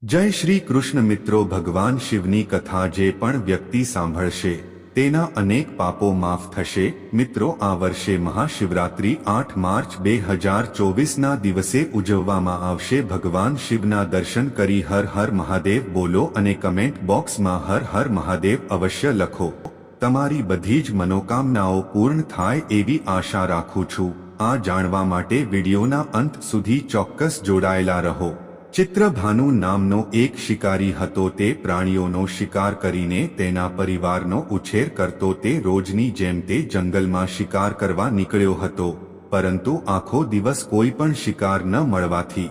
જય શ્રી કૃષ્ણ મિત્રો, ભગવાન શિવની કથા જે પણ વ્યક્તિ સાંભળશે તેના અનેક પાપો માફ થશે। મિત્રો, આ વર્ષે મહાશિવરાત્રી 8 માર્ચ 2024ના દિવસે ઉજવવામાં આવશે। ભગવાન શિવના દર્શન કરી હર હર મહાદેવ બોલો અને કમેન્ટ બોક્સમાં હર હર મહાદેવ અવશ્ય લખો। તમારી બધી જ મનોકામનાઓ પૂર્ણ થાય એવી આશા રાખું છું। આ જાણવા માટે વિડીયોના અંત સુધી ચોક્કસ જોડાયેલા રહો। ચિત્રભાનુ નામનો એક શિકારી હતો। તે પ્રાણીઓનો શિકાર કરીને તેના પરિવારનો ઉછેર કરતો। તે રોજની જેમ તે જંગલમાં શિકાર કરવા નીકળ્યો હતો, પરંતુ આખો દિવસ કોઈ પણ શિકાર ન મળવાથી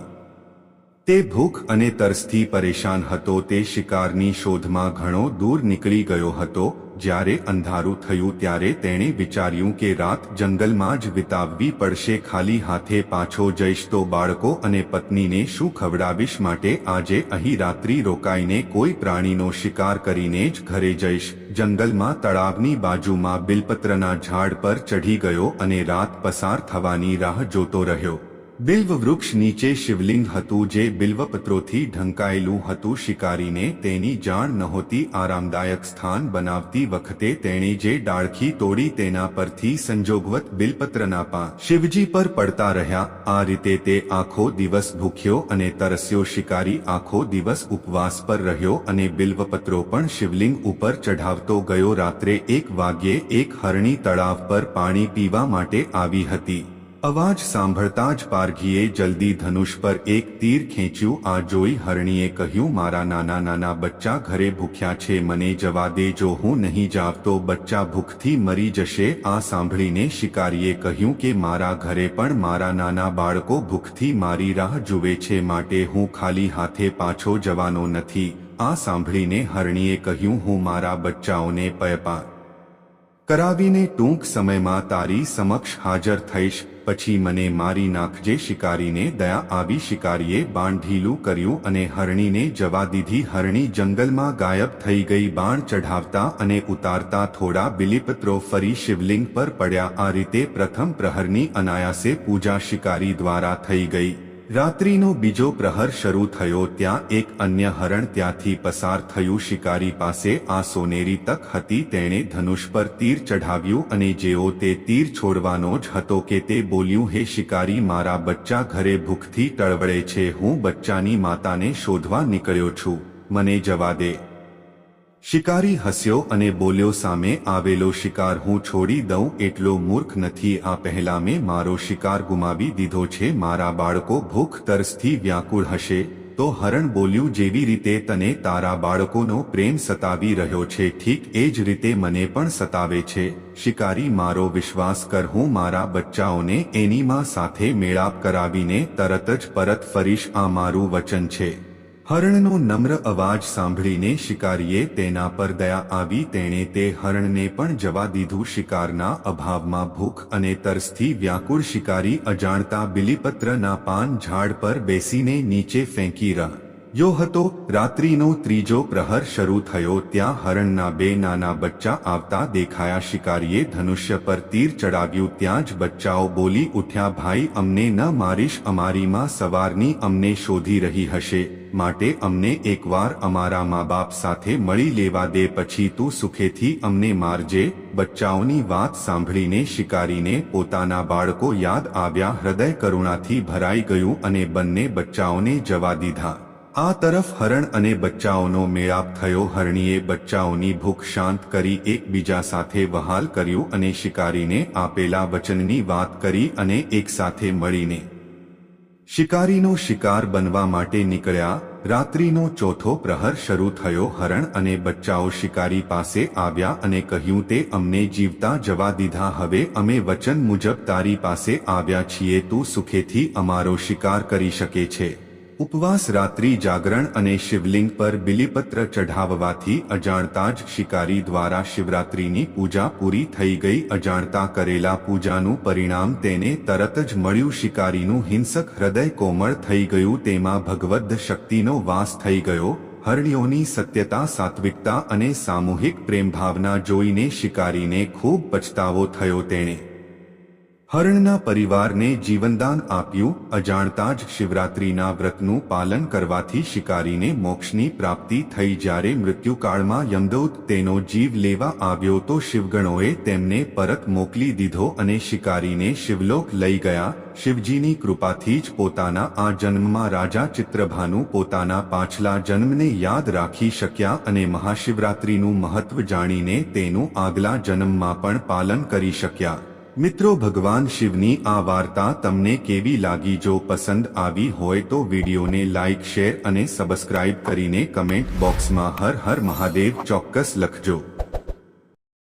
તે ભૂખ અને તરસથી પરેશાન હતો। તે શિકારની શોધમાં ઘણો દૂર નીકળી ગયો હતો। જ્યારે અંધારું થયું ત્યારે તેણે વિચાર્યું કે રાત જંગલમાં જ વિતાવવી પડશે। ખાલી હાથે પાછો જઈશ તો બાળકો અને પત્નીને શું ખવડાવીશ? માટે આજે અહીં રાત્રિ રોકાઈને કોઈ પ્રાણીનો શિકાર કરીને જ ઘરે જઈશ। જંગલમાં તળાવની બાજુમાં બિલ્વપત્રના ઝાડ પર ચઢી ગયો અને રાત પસાર થવાની રાહ જોતો રહ્યો। બિલ્વ વૃક્ષ નીચે શિવલિંગ હતું જે બિલ્વપત્રોથી ઢંકાયેલું હતું। શિકારીને તેની જાણ નહોતી। આરામદાયક સ્થાન બનાવતી વખતે તેણે જે ડાળખી તોડી તેના પરથી સંજોગવત બિલ્વપત્રના પાન શિવજી પર પડતા રહ્યા। આ રીતે તે આખો દિવસ ભૂખ્યો અને તરસ્યો। શિકારી આખો દિવસ ઉપવાસ પર રહ્યો અને બિલ્વપત્રો પણ શિવલિંગ ઉપર ચઢાવતો ગયો। રાત્રે 1 વાગ્યે એક હરણી તળાવ પર પાણી પીવા માટે આવી હતી। અવાજ સાંભળતા જ પારઘીએ જલ્દી ધનુષ પર એક તીર ખેંચ્યું। આ જોઈ હરણીએ કહ્યું, મારા નાના નાના બચ્ચા ઘરે ભૂખ્યા છે, મને જવા દે। જો હું નહીં જાવ તો બચ્ચા ભૂખથી મરી જશે। આ સાંભળીને શિકારીએ કહ્યું કે મારા ઘરે પણ મારા નાના બાળકો ભૂખથી મારી રાહ જુએ છે, માટે હું ખાલી હાથે પાછો જવાનો નથી। આ સાંભળીને હરણીએ કહ્યું, હું મારા બચ્ચાઓને પયપાન કરાવીને ટૂંક સમયમાં તારી સમક્ષ હાજર થઈશ, પછી મને મારી નાખજે। શિકારીને દયા આવી। શિકારીએ બાણ ઢીલું કર્યું અને હરણીને જવા દીધી। હરણી જંગલમાં ગાયબ થઈ ગઈ। બાણ ચઢાવતા અને ઉતારતા થોડા બિલીપત્રો ફરી શિવલિંગ પર પડ્યા। આ રીતે પ્રથમ પ્રહરની અનાયાસે પૂજા શિકારી દ્વારા થઈ ગઈ। રાત્રિનો બીજો પ્રહર શરૂ થયો। ત્યાં એક અન્ય હરણ ત્યાંથી પસાર થયું। શિકારી પાસે આ સોનેરી તક હતી। તેણે ધનુષ પર તીર ચઢાવ્યું અને જેવો તે તીર છોડવાનો જ હતો કે તે બોલ્યું, હે શિકારી, મારા બચ્ચા ઘરે ભૂખથી ટળવળે છે, હું બચ્ચાની માતાને શોધવા નીકળ્યો છું, મને જવા દે। શિકારી હસ્યો અને બોલ્યો, સામે આવેલો શિકાર હું છોડી દઉં એટલો મૂર્ખ નથી। આ પહેલા મેં મારો શિકાર ગુમાવી દીધો છે। મારા બાળકો ભૂખ તરસથી વ્યાકુળ હશે। તો હરણ બોલ્યું, જેવી રીતે તને તારા બાળકોનો પ્રેમ સતાવી રહ્યો છે, ઠીક એ જ રીતે મને પણ સતાવે છે। શિકારી, મારો વિશ્વાસ કર, હું મારા બચ્ચાઓને એની માં સાથે મેળાપ કરાવીને તરત જ પરત ફરીશ, આ મારું વચન છે। હરણનો નમ્ર અવાજ સાંભળીને શિકારીએ તેના પર દયા આવી। તેણે તે હરણને પણ જવા દીધું। શિકારના અભાવમાં ભૂખ અને તરસથી વ્યાકુળ શિકારી અજાણતા બિલીપત્રના પાન ઝાડ પર બેસીને નીચે ફેંકી રહ્યો હતો। રાત્રિનો ત્રીજો પ્રહર શરૂ થયો। ત્યાં હરણના 2 નાના બચ્ચા આવતા દેખાયા। શિકારીએ ધનુષ્ય પર તીર ચડાવ્યું। ત્યાં જ બચ્ચાઓ બોલી ઉઠ્યા, ભાઈ, અમને ન મારીશ, અમારી માં સવારની અમને શોધી રહી હશે, માટે અમને એકવાર અમારા મા બાપ સાથે મળી લેવા દે, પછી તું સુખેથી અમને મારજે। બચ્ચાઓની વાત સાંભળીને શિકારીને પોતાના બાળકો યાદ આવ્યા। હૃદય કરુણાથી ભરાઈ ગયું અને બંને બચ્ચાઓને જવા દીધા। આ તરફ હરણ અને બચ્ચાઓનો મેળાપ થયો। હરણીએ બચ્ચાઓની ભૂખ શાંત કરી, એકબીજા સાથે વહાલ કર્યું અને શિકારીને આપેલા વચનની વાત કરી અને એકસાથે મળીને શિકારીનો શિકાર બનવા માટે નીકળ્યા। રાત્રિનો ચોથો પ્રહર શરૂ થયો। હરણ અને બચ્ચાઓ શિકારી પાસે આવ્યા અને કહ્યું, તે અમને જીવતા જવા દીધા, હવે અમે વચન મુજબ તારી પાસે આવ્યા છીએ, તું સુખેથી અમારો શિકાર કરી શકે છે। ઉપવાસ, રાત્રિ જાગરણ અને શિવલિંગ પર બિલીપત્ર ચઢાવવાથી અજાણતા જ શિકારી દ્વારા શિવરાત્રિની પૂજા પૂરી થઈ ગઈ। અજાણતા કરેલા પૂજાનું પરિણામ તેને તરત જ મળ્યું। શિકારીનું હિંસક હૃદય કોમળ થઈ ગયું, તેમાં ભગવદ્ શક્તિનો વાસ થઈ ગયો। હરણીઓની સત્યતા, સાત્વિકતા અને સામૂહિક પ્રેમભાવના જોઈને શિકારીને ખૂબ પછતાવો થયો। તેણે હરણના પરિવારને જીવનદાન આપ્યું. અજાણતા જ શિવરાત્રિના વ્રતનું પાલન કરવાથી શિકારીને મોક્ષની પ્રાપ્તિ થઈ. જ્યારે મૃત્યુકાળમાં યમદૂત તેનો જીવ લેવા આવ્યો તો શિવગણોએ તેમને પરત મોકલી દીધો અને શિકારીને શિવલોક લઈ ગયા. શિવજીની કૃપાથી જ પોતાના આ જન્મમાં રાજા ચિત્રભાનુ પોતાના પાછલા જન્મને યાદ રાખી શક્યા અને મહાશિવરાત્રિનું મહત્વ જાણીને તેનું આગલા જન્મમાં પણ પાલન કરી શક્યા. મિત્રો, ભગવાન શિવની આ વાર્તા તમને કેવી લાગી? જો પસંદ આવી હોય તો વિડીયોને લાઇક, શેર અને સબસ્ક્રાઇબ કરીને કમેન્ટ બોક્સમાં હર હર મહાદેવ ચોક્કસ લખજો.